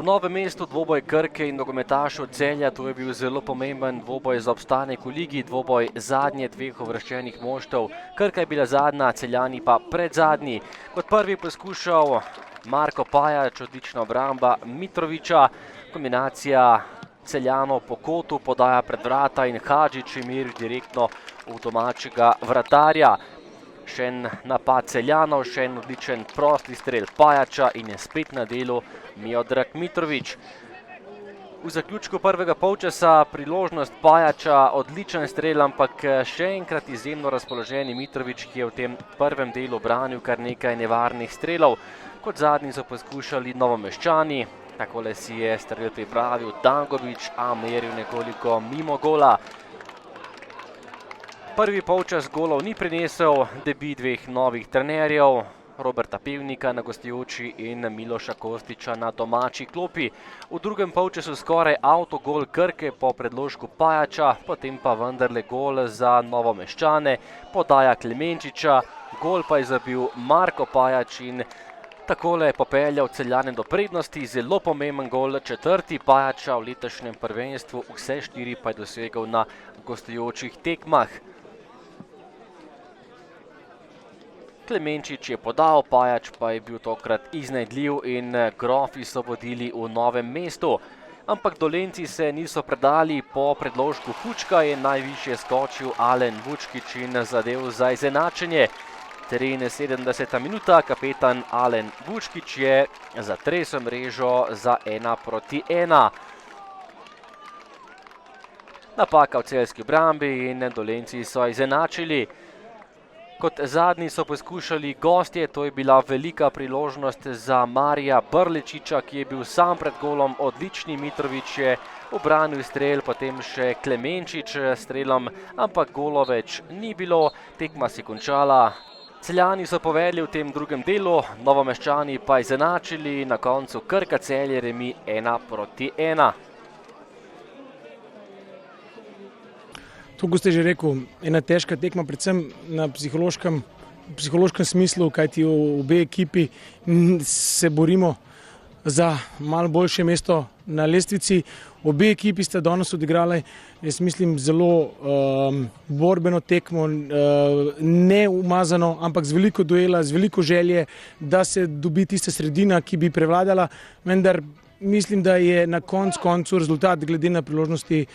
V Novem mestu dvoboj Krke in nogometašev Celja, to je bil zelo pomemben dvoboj za obstanek v ligi, dvoboj zadnje dveh uvrščenih moštev. Krka je bila zadnja, Celjani pa predzadnji. Kot prvi poskušal Marko Pajač, odlična obramba Mitrovića, kombinacija Celjanov po kotu, podaja pred vrata in Hadžić je meril direktno v domačega vratarja. Še en napad Celjanov, še en odličen prosti strel Pajača in je spet na delu Miodrag Mitrović. V zaključku prvega polčasa priložnost Pajača, odličen strel, ampak še enkrat izjemno razpoloženi Mitrović, ki je v tem prvem delu branil kar nekaj nevarnih strelov. Kot zadnji so poskušali Novomeščani, takole si je strel pripravil Dangović, a meril nekoliko mimo gola. Prvi polčas golov ni prinesel, debut dveh novih trenerjev, Roberta Pevnika na gostujoči in Miloša Kostića na domači klopi. V drugem polčasu skoraj avtogol Krke po predložku Pajača, potem pa vendarle gol za Novomeščane, podaja Klemenčiča, gol pa je zabil Marko Pajač in takole je popeljal Celjane do prednosti. Zelo pomemben gol, četrti Pajača v letošnjem prvenstvu, vse štiri pa je dosegel na gostujočih tekmah. Klemenčič je podal, Pajač pa je bil tokrat iznajdljiv in grofi so vodili v Novem mestu. Ampak Dolenjci se niso predali, po predložku Fučka je najvišje skočil Alen Vučkić in zadev za izenačenje. 73. minuta, kapetan Alen Vučkić je zatresel mrežo za 1:1. Napaka v celjski obrambi in Dolenjci so izenačili. Kot zadnji so poskušali gostje, to je bila velika priložnost za Marija Brlečiča, ki je bil sam pred golom, odlični Mitrović je ubranil strel, potem še Klemenčič s strelom, ampak golov več ni bilo, tekma se končala. Celjani so povedli v tem drugem delu, Novomeščani pa izenačili, na koncu Krka Celje remi 1:1. To, kot ste že rekel, ena težka tekma, predvsem na psihološkem smislu, kajti obe ekipi se borimo za malo boljše mesto na lestvici. Obe ekipi sta danes odigrali, jaz mislim, zelo borbeno tekmo, ne umazano, ampak z veliko duela, z veliko želje, da se dobi tista sredina, ki bi prevladala, vendar mislim, da je na koncu rezultat glede na priložnosti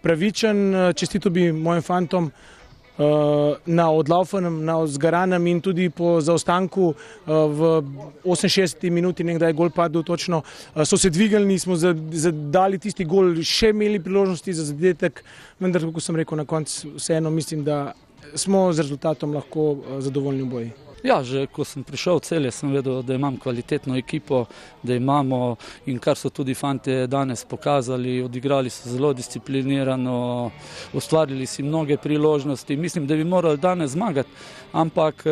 pravičen. Čestito bi mojim fantom na odlaufanem, na zgaranem in tudi po zaostanku v 68. minuti, nekdaj je gol padel točno, so se dvigali, smo dali tisti gol, še imeli priložnosti za zadetek, vendar, kako sem rekel, na koncu vseeno mislim, da smo z rezultatom lahko zadovoljni v boji. Ja, že ko sem prišel v Celje, sem vedel, da imam kvalitetno ekipo, da imamo, in kar so tudi fantje danes pokazali, odigrali so zelo disciplinirano, ustvarili si mnoge priložnosti. Mislim, da bi morali danes zmagati, ampak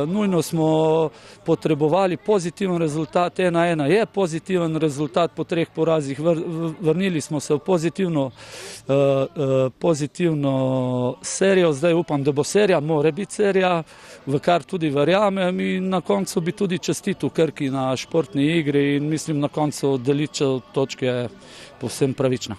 nujno smo potrebovali pozitiven rezultat. 1:1 je pozitiven rezultat po 3 porazih, vrnili smo se v pozitivno serijo, zdaj upam, da bo serija, mora biti serija, v kar tudi verjamem, in na koncu bi tudi čestitil Krki na športni igri in mislim, na koncu delitev točke je povsem pravična.